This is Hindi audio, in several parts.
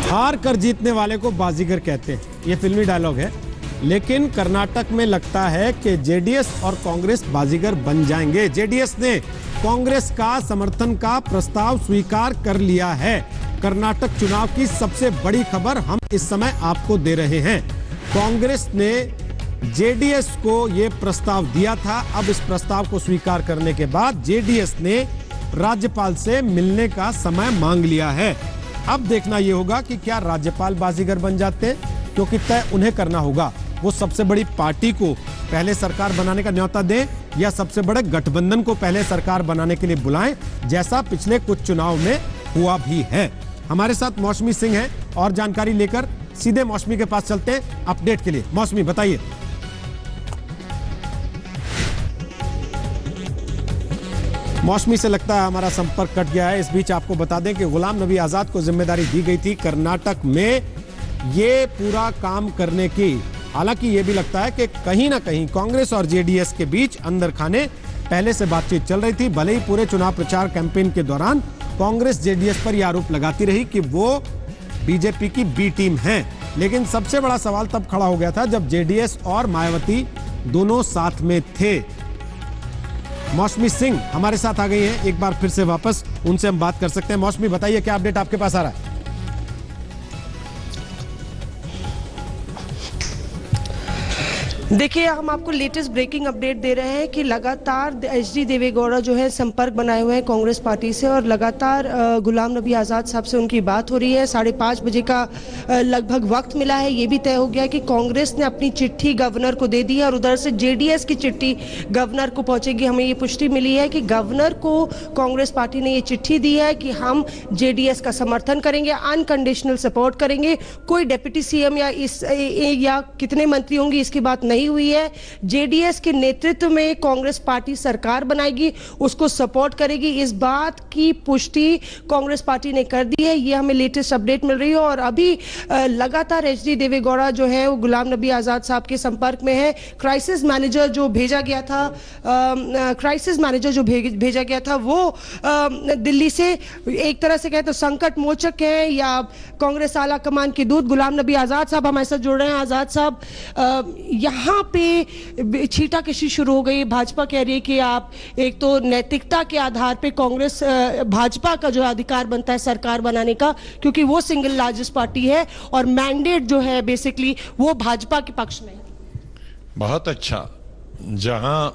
हार कर जीतने वाले को बाजीगर कहते हैं, ये फिल्मी डायलॉग है। लेकिन कर्नाटक में लगता है कि जेडीएस और कांग्रेस बाजीगर बन जाएंगे। जेडीएस ने कांग्रेस का समर्थन का प्रस्ताव स्वीकार कर लिया है। कर्नाटक चुनाव की सबसे बड़ी खबर हम इस समय आपको दे रहे हैं। कांग्रेस ने जेडीएस को यह प्रस्ताव दिया था। अब इस प्रस्ताव को स्वीकार करने के बाद जेडीएस ने राज्यपाल से मिलने का समय मांग लिया है। अब देखना यह होगा कि क्या राज्यपाल बाजीगर बन जाते हैं, क्योंकि तय उन्हें करना होगा। वो सबसे बड़ी पार्टी को पहले सरकार बनाने का न्योता दें या सबसे बड़े गठबंधन को पहले सरकार बनाने के लिए बुलाएं, जैसा पिछले कुछ चुनाव में हुआ भी है। हमारे साथ मौसमी सिंह हैं और जानकारी लेकर सीधे मौसमी के पास चलते हैं अपडेट के लिए। मौसमी बताइए। मौसमी से लगता है हमारा संपर्क कट गया है। इस बीच आपको बता दें कि गुलाम नबी आजाद को जिम्मेदारी दी गई थी कर्नाटक में ये पूरा काम करने की। हालांकि ये भी लगता है कि कहीं ना कहीं कांग्रेस और जेडीएस के बीच अंदर खाने पहले से बातचीत चल रही थी। भले ही पूरे चुनाव प्रचार कैंपेन के दौरान कांग्रेस जेडीएस पर यह आरोप लगाती रही कि वो बीजेपी की बी टीम है, लेकिन सबसे बड़ा सवाल तब खड़ा हो गया था जब जेडीएस और मायावती दोनों साथ में थे। मौसमी सिंह हमारे साथ आ गई हैं, एक बार फिर से वापस उनसे हम बात कर सकते हैं। मौसमी बताइए, क्या अपडेट आपके पास आ रहा है? देखिए, हम आपको लेटेस्ट ब्रेकिंग अपडेट दे रहे हैं कि लगातार एचडी देवेगौड़ा जो है संपर्क बनाए हुए हैं कांग्रेस पार्टी से और लगातार गुलाम नबी आज़ाद साहब से उनकी बात हो रही है। 5:30 बजे का लगभग वक्त मिला है। ये भी तय हो गया कि कांग्रेस ने अपनी चिट्ठी गवर्नर को दे दी है और उधर से जेडीएस की चिट्ठी गवर्नर को पहुंचेगी। हमें ये पुष्टि मिली है कि गवर्नर को कांग्रेस पार्टी ने ये चिट्ठी दी है कि हम जेडीएस का समर्थन करेंगे, अनकंडीशनल सपोर्ट करेंगे। कोई डिप्टी सीएम या कितने मंत्री होंगे इसकी बात नहीं हुई है। जेडीएस के नेतृत्व में कांग्रेस पार्टी सरकार बनाएगी, उसको सपोर्ट करेगी। इस बात की पुष्टि कांग्रेस पार्टी ने कर दी है। ये हमें लेटेस्ट अपडेट मिल रही है और अभी लगातार एचडी देवेगौड़ा जो है वो गुलाम नबी आजाद साहब के संपर्क में है। क्राइसिस मैनेजर जो भेजा गया था वो दिल्ली से एक तरह से कहें तो संकट मोचक है या कांग्रेस आला कमान के दूत गुलाम नबी आजाद साहब हमारे साथ जुड़ रहे हैं। आजाद साहब, यहाँ पे छींटाकशी शुरू हो गई। भाजपा कह रही है कि आप एक तो नैतिकता के आधार पे कांग्रेस भाजपा का जो अधिकार बनता है सरकार बनाने का, क्योंकि वो सिंगल लार्जेस्ट पार्टी है और मैंडेट जो है बेसिकली वो भाजपा के पक्ष में है। बहुत अच्छा। जहां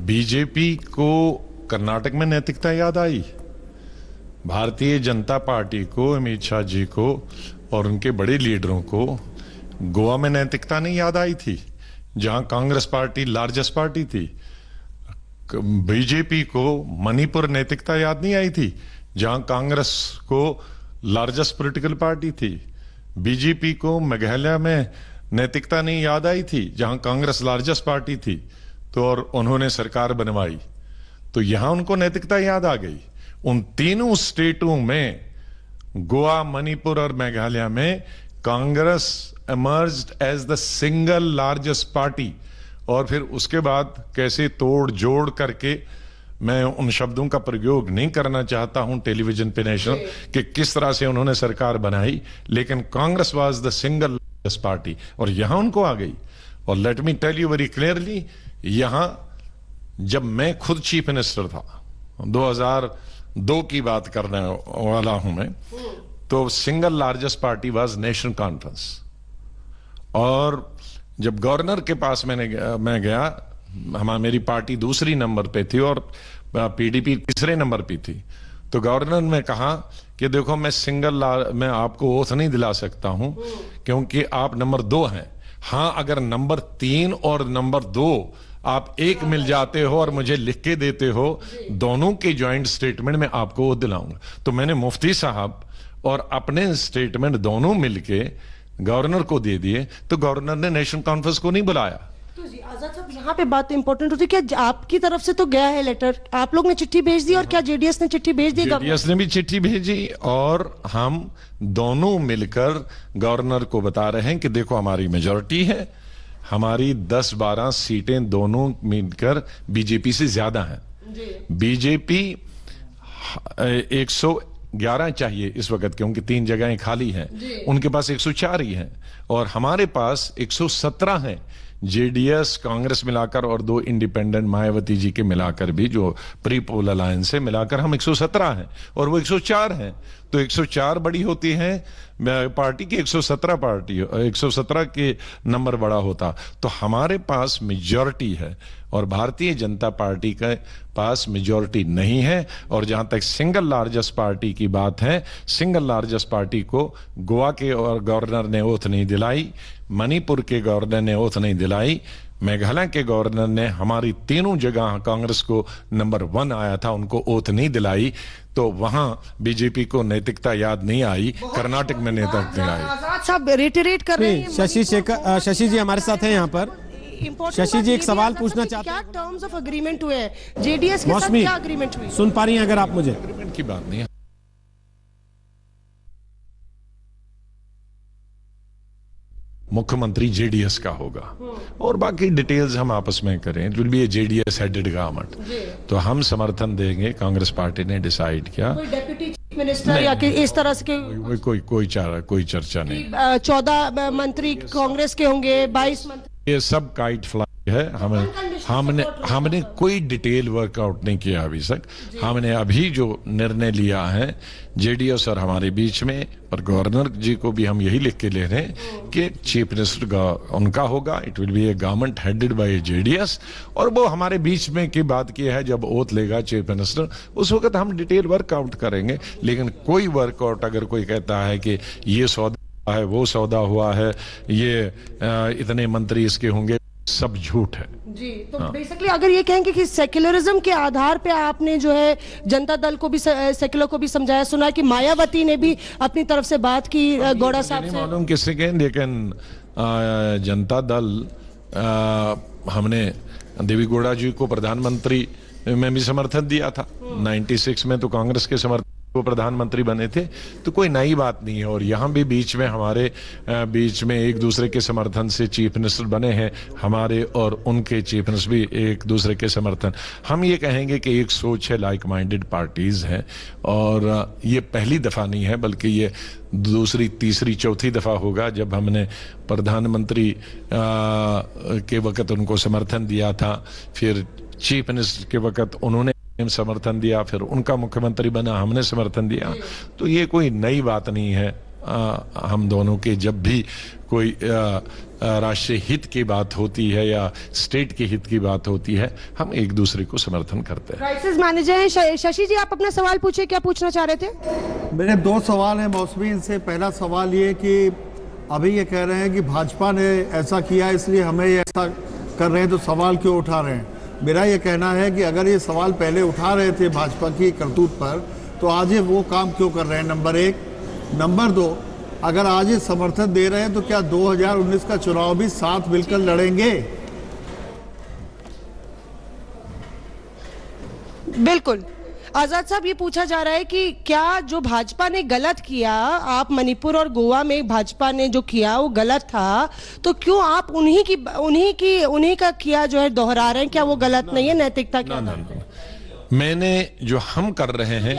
बीजेपी को कर्नाटक में नैतिकता याद आई, भारतीय जनता पार्टी को, अमित शाह जी को और उनके बड़े लीडरों को गोवा में नैतिकता नहीं याद आई थी, जहां कांग्रेस पार्टी लार्जेस्ट पार्टी थी। बीजेपी को मणिपुर नैतिकता याद नहीं आई थी, जहां कांग्रेस को लार्जेस्ट पॉलिटिकल पार्टी थी। बीजेपी को मेघालय में नैतिकता नहीं याद आई थी, जहां कांग्रेस लार्जेस्ट पार्टी थी, तो और उन्होंने सरकार बनवाई, तो यहां उनको नैतिकता याद आ गई। उन तीनों स्टेटों में, गोवा, मणिपुर और मेघालय में, Congress emerged as the single largest party। और फिर उसके बाद कैसे तोड़ जोड़ करके, मैं उन शब्दों का प्रयोग नहीं करना चाहता हूं टेलीविजन पे नेशनल कि किस तरह से उन्होंने सरकार बनाई, लेकिन Congress was the single largest party और यहां उनको आ गई। और let me tell you very clearly, यहां जब मैं खुद चीफ मिनिस्टर था, 2002 की बात करने वाला हूं मैं, तो single largest party was national conference. और जब गवर्नर के पास मैं गया, मेरी पार्टी दूसरी नंबर पे थी और पीडीपी तीसरे नंबर पे थी, तो गवर्नर ने कहा कि देखो मैं आपको ओथ नहीं दिला सकता हूं क्योंकि आप नंबर 2 हैं। हाँ, अगर नंबर 3 और नंबर 2 आप एक मिल जाते हो और मुझे लिख के देते हो, दोनों के ज्वाइंट स्टेटमेंट में आपको वो दिलाऊंगा। तो मैंने मुफ्ती साहब और अपने स्टेटमेंट दोनों मिलके गवर्नर को दे दिए, तो गवर्नर ने नेशनल कॉन्फ्रेंस को नहीं बुलाया। तो जी आजाद साहब, यहाँ पे बात इंपॉर्टेंट होती है, क्या आपकी तरफ से तो गया है लेटर, आप लोग ने चिट्ठी भेज दी और क्या जेडीएस ने चिट्ठी भेज दी? जेडीएस ने भी चिट्ठी भेजी और हम दोनों मिलकर गवर्नर को बता रहे हैं कि देखो हमारी मेजॉरिटी है, हमारी 10-12 सीटें दोनों मिलकर बीजेपी से ज्यादा हैं। बीजेपी 111 चाहिए इस वक्त, क्योंकि 3 जगहें खाली हैं, उनके पास 104 ही हैं और हमारे पास 117 हैं। जेडीएस कांग्रेस मिलाकर और 2 इंडिपेंडेंट मायावती जी के मिलाकर भी, जो प्री पोल अलायंस से मिलाकर हम 117 हैं और वो 104 हैं। तो 104 बड़ी होती है पार्टी की, 117 के नंबर बड़ा होता। तो हमारे पास मेजॉरिटी है और भारतीय जनता पार्टी के पास मेजॉरिटी नहीं है। और जहां तक सिंगल लार्जेस्ट पार्टी की बात है, सिंगल लार्जेस्ट पार्टी को गोवा के और गवर्नर ने ओथ नहीं दिलाई, मणिपुर के गवर्नर ने ओथ नहीं दिलाई, मेघालय के गवर्नर ने हमारी तीनों जगह कांग्रेस को नंबर 1 आया था उनको ओथ नहीं दिलाई। तो वहां बीजेपी को नैतिकता याद नहीं आई, कर्नाटक में नैतिकता आई। आजाद साहब रिटरेट कर रहे हैं। शशि जी हमारे साथ हैं यहाँ पर। शशि जी एक सवाल पूछना चाहते हैं, क्या टर्म्स ऑफ एग्रीमेंट हुए हैं जेडीएस के साथ, मौसमी क्या एग्रीमेंट हुई? सुन पा रही हैं अगर आप मुझे? एग्रीमेंट की बात नहीं है, मुख्यमंत्री जेडीएस का होगा और बाकी डिटेल्स हम आपस में करें। It will be A JDS headed government. तो हम समर्थन देंगे, कांग्रेस पार्टी ने डिसाइड किया। कोई डेप्यूटी चीफ मिनिस्टर या कि इस तरह से कोई चर्चा नहीं। 14 मंत्री कांग्रेस के होंगे, 22 मंत्री, ये सब काइट फ्लाई है। हमने कोई डिटेल वर्कआउट नहीं किया अभी तक। हमने अभी जो निर्णय लिया है जेडीएस और हमारे बीच में, और गवर्नर जी को भी हम यही लिख के ले रहे हैं कि चीफ मिनिस्टर उनका होगा। It will be A government headed by JDS और वो हमारे बीच में की बात की है। जब ओथ लेगा चीफ मिनिस्टर उस वक्त हम डिटेल वर्कआउट करेंगे। लेकिन कोई वर्कआउट अगर कोई कहता है कि ये सौदा है, वो सौदा हुआ है, ये इतने मंत्री इसके होंगे, सब झूठ है जी। तो बेसिकली अगर ये कहेंगे कि सेक्युलरिज्म के आधार पे आपने जो है जनता दल को भी, सेक्युलर को भी समझाया, सुना कि मायावती ने भी अपनी तरफ से बात की गौड़ा साहब से। मालूम किससे कहें, लेकिन जनता दल हमने देवी गौड़ा जी को प्रधानमंत्री में भी समर्थन दिया था। 96 में तो कांग्रेस के समर्थन वो प्रधानमंत्री बने थे, तो कोई नई बात नहीं है। और यहाँ भी बीच में हमारे बीच में एक दूसरे के समर्थन से चीफ मिनिस्टर बने हैं, हमारे और उनके चीफ मिनिस्टर भी एक दूसरे के समर्थन। हम ये कहेंगे कि एक सोच है, लाइक माइंडेड पार्टीज हैं और ये पहली दफा नहीं है बल्कि ये दूसरी, तीसरी, चौथी दफा होगा जब हमने प्रधानमंत्री के वक्त उनको समर्थन दिया था, फिर चीफ मिनिस्टर के वक्त उन्होंने समर्थन दिया, फिर उनका मुख्यमंत्री बना, हमने समर्थन दिया। तो ये कोई नई बात नहीं है। हम दोनों के जब भी कोई राष्ट्रीय हित की बात होती है या स्टेट के हित की बात होती है, हम एक दूसरे को समर्थन करते हैं। क्राइसिस मैनेजर हैं शशि जी, आप अपना सवाल पूछिए, क्या पूछना चाह रहे थे? मेरे 2 सवाल हैं मौसमी से। पहला सवाल ये कि अभी ये कह रहे हैं कि भाजपा ने ऐसा किया इसलिए हमें ये ऐसा कर रहे हैं, तो सवाल क्यों उठा रहे हैं? मेरा ये कहना है कि अगर ये सवाल पहले उठा रहे थे भाजपा की करतूत पर, तो आज ये वो काम क्यों कर रहे हैं? नंबर 1। नंबर 2, अगर आज ये समर्थन दे रहे हैं तो क्या 2019 का चुनाव भी साथ मिलकर लड़ेंगे? बिल्कुल। आजाद साहब, ये पूछा जा रहा है कि क्या जो भाजपा ने गलत किया, आप मणिपुर और गोवा में भाजपा ने जो किया वो गलत था, तो क्यों आप उन्हीं का किया जो है दोहरा रहे हैं? क्या वो गलत नहीं है नैतिकता के आधार पे? मैंने जो हम कर रहे हैं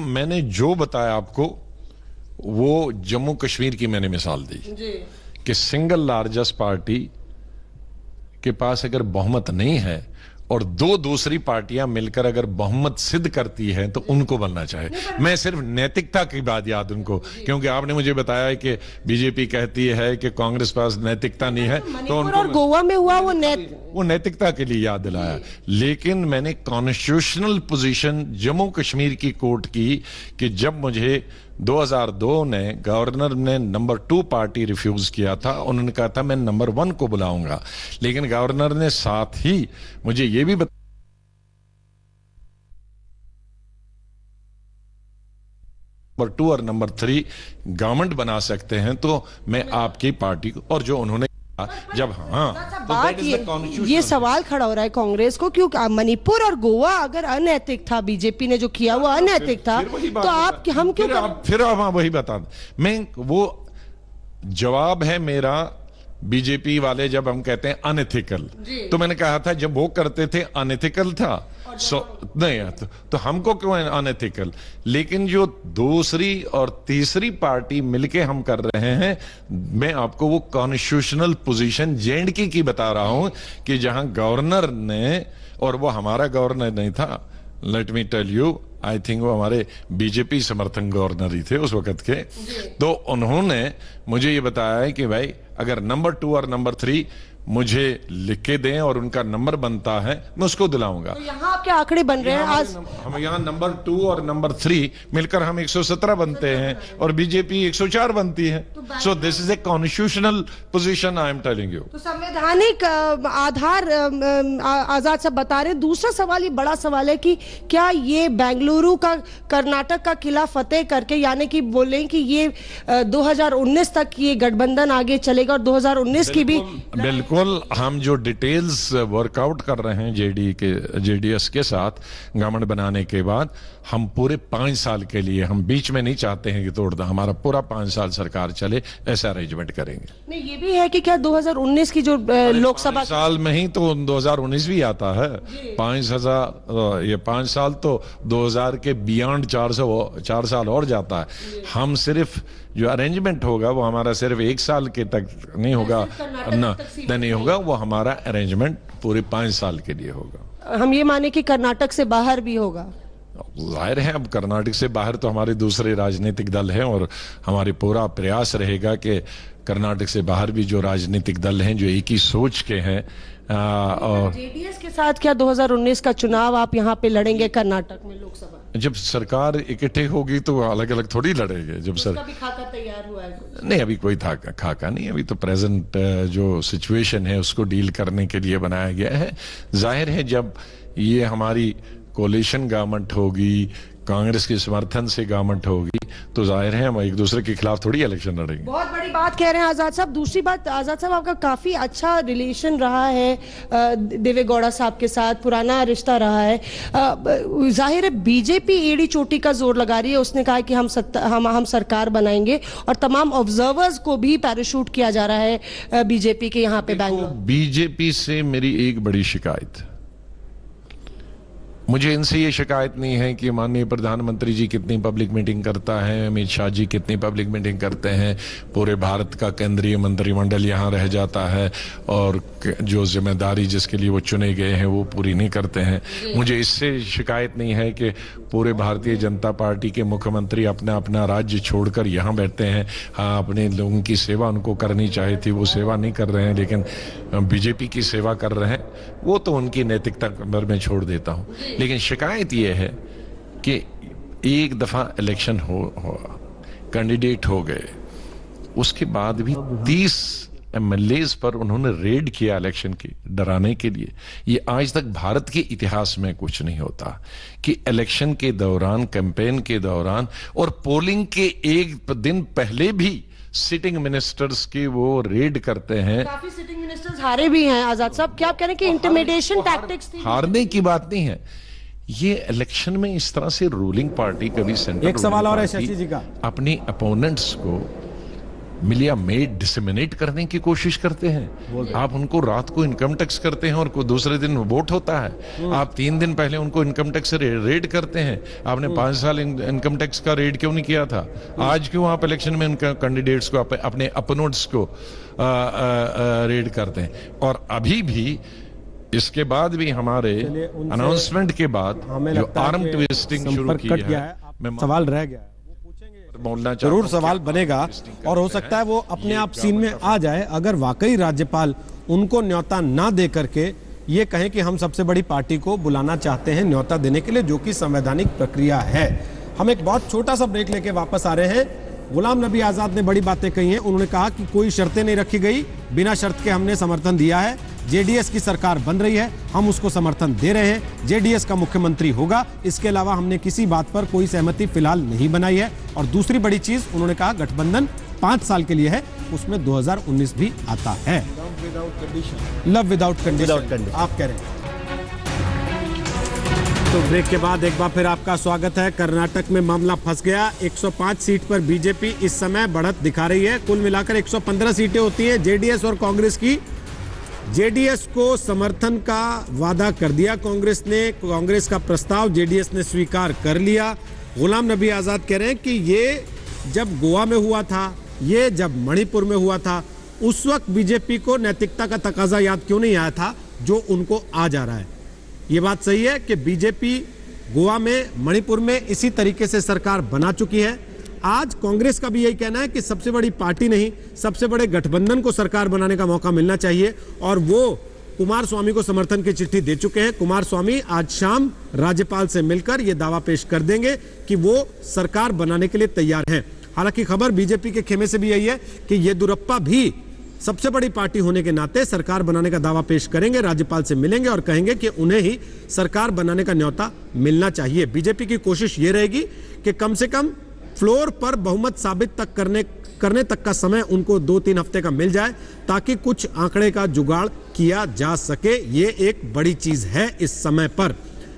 मैंने जो बताया आपको वो जम्मू कश्मीर की मैंने मिसाल दी कि सिंगल लार्जेस्ट पार्टी के पास अगर बहुमत नहीं है और 2 दूसरी पार्टियां मिलकर अगर बहुमत सिद्ध करती है तो उनको बनना चाहिए। मैं सिर्फ नैतिकता की बात याद उनको, क्योंकि आपने मुझे बताया कि बीजेपी कहती है कि कांग्रेस पास नैतिकता नहीं है, तो उनको और गोवा में हुआ वो नैतिकता के लिए याद दिलाया। लेकिन मैंने कॉन्स्टिट्यूशनल पोजीशन जम्मू कश्मीर की कोर्ट की कि जब मुझे 2002 ने गवर्नर ने नंबर 2 पार्टी रिफ्यूज किया था, उन्होंने कहा था मैं नंबर 1 को बुलाऊंगा, लेकिन गवर्नर ने साथ ही मुझे यह भी नंबर 2 और नंबर 3 गवर्नमेंट बना सकते हैं, तो मैं आपकी पार्टी को, और जो उन्होंने जब बात ये सवाल खड़ा हो रहा है कांग्रेस को, क्यों मणिपुर और गोवा अगर अनैतिक था, बीजेपी ने जो किया वो अनैतिक था, तो हम क्यों फिर आप वही बता दें। मैं वो जवाब है मेरा बीजेपी वाले जब हम कहते हैं अनएथिकल, तो मैंने कहा था जब वो करते थे अनएथिकल था, नहीं तो हमको क्यों अनएथिकल। लेकिन जो दूसरी और तीसरी पार्टी मिलके हम कर रहे हैं, मैं आपको वो कॉन्स्टिट्यूशनल पोजीशन जेएंडके की बता रहा हूं कि जहां गवर्नर ने, और वो हमारा गवर्नर नहीं था, let me tell you, I think वो हमारे बीजेपी समर्थन गवर्नर ही थे उस वक्त के, तो उन्होंने मुझे ये बताया है कि भाई अगर नंबर 2 और नंबर 3 मुझे लिख के दें और उनका नंबर बनता है, मैं उसको दिलाऊंगा। तो यहाँ आपके आंकड़े बन रहे हैं आज। हम यहाँ नंबर 2 और नंबर 3 मिलकर हम 117 बनते हैं और बीजेपी 104 बनती है। So this is a constitutional position I am telling you. तो संवैधानिक आधार आजाद साहब बता रहे। दूसरा सवाल, ये बड़ा सवाल है कि क्या ये बेंगलुरु का कर्नाटक का किला फतेह करके, यानी कि बोले कि ये 2019 तक ये गठबंधन आगे चलेगा और 2019 की भी बिल्कुल हम जो डिटेल्स वर्कआउट कर रहे हैं जेडीएस के साथ गवर्नमेंट बनाने के बाद, हम पूरे 5 साल के लिए, हम बीच में नहीं चाहते हैं कि तोड़ दें, हमारा पूरा 5 साल सरकार चले, ऐसा अरेंजमेंट करेंगे। नहीं, ये भी है कि क्या 2019 की जो लोकसभा साल में ही तो 2019 भी आता है। 5 साल तो 2000 के बियॉन्ड 4 साल और जाता है। हम सिर्फ जो अरेंजमेंट होगा वो हमारा सिर्फ 1 साल के तक नहीं होगा ना, नहीं होगा, वो हमारा अरेंजमेंट पूरे 5 साल के लिए होगा। हम ये माने कि कर्नाटक से बाहर भी होगा। जाहिर है अब कर्नाटक से बाहर तो हमारे दूसरे राजनीतिक दल हैं और हमारे पूरा प्रयास रहेगा कि कर्नाटक से बाहर भी जो राजनीतिक दल हैं जो एक ही सोच के हैं, और जेडीएस के साथ क्या 2019 का चुनाव आप यहाँ पे लड़ेंगे कर्नाटक में लोकसभा? जब सरकार इकट्ठे होगी तो अलग अलग थोड़ी लड़ेंगे। जब सर भी खाका तैयार हुआ है? नहीं, अभी कोई खाका नहीं, अभी तो प्रेजेंट जो सिचुएशन है उसको डील करने के लिए बनाया गया है। जाहिर है जब ये हमारी कोलिशन गवर्नमेंट होगी, कांग्रेस के समर्थन से गवर्नमेंट होगी, तो जाहिर है हम एक दूसरे के खिलाफ थोड़ी इलेक्शन लड़ेंगे। बहुत बड़ी बात कह रहे हैं आजाद साहब। दूसरी बात, आजाद साहब आपका काफी अच्छा रिलेशन रहा है देवेगौड़ा साहब के साथ, पुराना रिश्ता रहा है। जाहिर है बीजेपी एड़ी चोटी का जोर लगा रही है। उसने कहा कि हम सरकार बनाएंगे और तमाम ऑब्जर्वर्स को भी पैराशूट किया जा रहा है बीजेपी के यहाँ पे बैंगलोर। बीजेपी से मेरी एक बड़ी शिकायत, मुझे इनसे ये शिकायत नहीं है कि माननीय प्रधानमंत्री जी कितनी पब्लिक मीटिंग करता है, अमित शाह जी कितनी पब्लिक मीटिंग करते हैं, पूरे भारत का केंद्रीय मंत्रिमंडल यहाँ रह जाता है और जो जिम्मेदारी जिसके लिए वो चुने गए हैं वो पूरी नहीं करते हैं। मुझे इससे शिकायत नहीं है कि पूरे भारतीय जनता पार्टी के मुख्यमंत्री अपना अपना राज्य छोड़कर यहाँ बैठते हैं। हाँ, अपने लोगों की सेवा उनको करनी चाहिए थी, वो सेवा नहीं कर रहे हैं, लेकिन बीजेपी की सेवा कर रहे हैं, वो तो उनकी नैतिकता पर मैं छोड़ देता हूँ। लेकिन शिकायत यह है कि एक दफा इलेक्शन हो कैंडिडेट हो गए, उसके बाद भी 30 एमएलएज पर उन्होंने रेड किया इलेक्शन की डराने के लिए। ये आज तक भारत के इतिहास में कुछ नहीं होता कि इलेक्शन के दौरान, कैंपेन के दौरान और पोलिंग के एक दिन पहले भी सिटिंग मिनिस्टर्स की वो रेड करते हैं। काफी सिटिंग मिनिस्टर्स हारे भी हैं आजाद साहब। क्या आप कह रहे हैं कि इंटिमिडेशन टैक्टिक्स थी? हारने की बात नहीं है, ये इलेक्शन में इस तरह से रूलिंग पार्टी कभी सेंट्रल, एक सवाल और है शशि जी का, अपने अपोनेंट्स को मिलिया मेड डिसमिनेट करने की कोशिश करते हैं। आप उनको रात को इनकम टैक्स करते हैं और दूसरे दिन वोट होता है। आप 3 दिन पहले उनको इनकम टैक्स से रेड करते हैं। आपने 5 साल इनकम टैक्स का रेड क्यों नहीं किया था? आज क्यों आप इलेक्शन में उनका कैंडिडेट्स को, अपने अपोनेंट्स को रेड करते हैं? और अभी भी इसके बाद भी हमारे अनाउंसमेंट के बाद जो आर्म ट्विस्टिंग शुरू की है, सवाल रह गया है, जरूर सवाल बनेगा और हो सकता है वो अपने आप सीन में आ जाए अगर वाकई राज्यपाल उनको न्योता ना दे करके ये कहें कि हम सबसे बड़ी पार्टी को बुलाना चाहते हैं न्योता देने के लिए, जो कि संवैधानिक प्रक्रिया है। हम एक बहुत छोटा सा ब्रेक लेके वापस आ रहे हैं। गुलाम नबी आजाद ने बड़ी बातें कही हैं। उन्होंने कहा कि कोई शर्तें नहीं रखी गई, बिना शर्त के हमने समर्थन दिया है। जेडीएस की सरकार बन रही है, हम उसको समर्थन दे रहे हैं, जेडीएस का मुख्यमंत्री होगा। इसके अलावा हमने किसी बात पर कोई सहमति फिलहाल नहीं बनाई है। और दूसरी बड़ी चीज उन्होंने कहा, गठबंधन 5 साल के लिए है, उसमें 2019 भी आता है। लव विदाउट कंडीशन आप कह रहे हैं। तो ब्रेक के बाद एक बार फिर आपका स्वागत है। कर्नाटक में मामला फंस गया। 105 सीट पर बीजेपी इस समय बढ़त दिखा रही है। कुल मिलाकर 115 सीटें होती हैं जेडीएस और कांग्रेस की। जेडीएस को समर्थन का वादा कर दिया कांग्रेस ने। कांग्रेस का प्रस्ताव जेडीएस ने स्वीकार कर लिया। गुलाम नबी आजाद कह रहे हैं कि ये जब गोवा में हुआ था, ये जब मणिपुर में हुआ था, उस वक्त बीजेपी को नैतिकता का तकाजा याद क्यों नहीं आया था जो उनको आज आ रहा है। ये बात सही है कि बीजेपी गोवा में, मणिपुर में इसी तरीके से सरकार बना चुकी है। आज कांग्रेस का भी यही कहना है कि सबसे बड़ी पार्टी नहीं, सबसे बड़े गठबंधन को सरकार बनाने का मौका मिलना चाहिए और वो कुमार स्वामी को समर्थन की चिट्ठी दे चुके हैं। कुमार स्वामी आज शाम राज्यपाल से मिलकर यह दावा पेश कर देंगे कि वो सरकार बनाने के लिए तैयार हैं। हालांकि खबर बीजेपी के खेमे से भी यही है कि येदियुरप्पा भी सबसे बड़ी पार्टी होने के नाते सरकार बनाने का दावा पेश करेंगे, राज्यपाल से मिलेंगे और कहेंगे कि उन्हें ही सरकार बनाने का न्योता मिलना चाहिए। बीजेपी की कोशिश ये रहेगी कि कम से कम फ्लोर पर बहुमत साबित तक करने तक का समय उनको 2-3 हफ्ते का मिल जाए ताकि कुछ आंकड़े का जुगाड़ किया जा सके। ये एक बड़ी चीज है इस समय पर।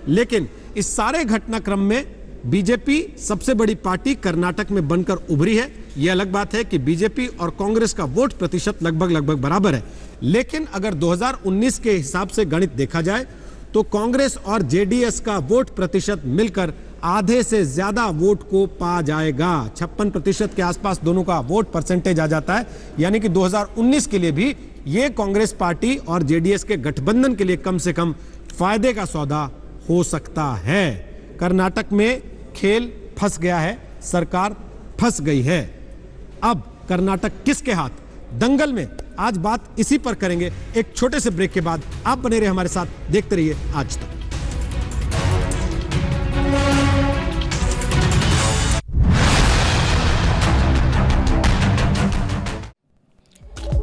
लेकिन इस सारे घटनाक्रम में बीजेपी सबसे बड़ी पार्टी कर्नाटक में बनकर उभरी है। यह अलग बात है कि बीजेपी और कांग्रेस का वोट प्रतिशत लगभग बराबर है। लेकिन अगर 2019 के हिसाब से गणित देखा जाए तो कांग्रेस और जेडीएस का वोट प्रतिशत मिलकर आधे से ज्यादा वोट को पा जाएगा। 56% के आसपास दोनों का वोट परसेंटेज आ जाता है। यानी कि 2019 के लिए भी ये कांग्रेस पार्टी और जेडीएस के गठबंधन के लिए कम से कम फायदे का सौदा हो सकता है। कर्नाटक में खेल फंस गया है, सरकार फंस गई है। अब कर्नाटक किसके हाथ? दंगल में आज बात इसी पर करेंगे एक छोटे से ब्रेक के बाद। आप बने रहिए हमारे साथ, देखते रहिए आज तक।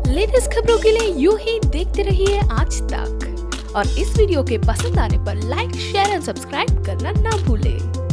लेटेस्ट खबरों के लिए यूं ही देखते रहिए आज तक और इस वीडियो के पसंद आने पर लाइक, शेयर एंड सब्सक्राइब करना ना भूलें।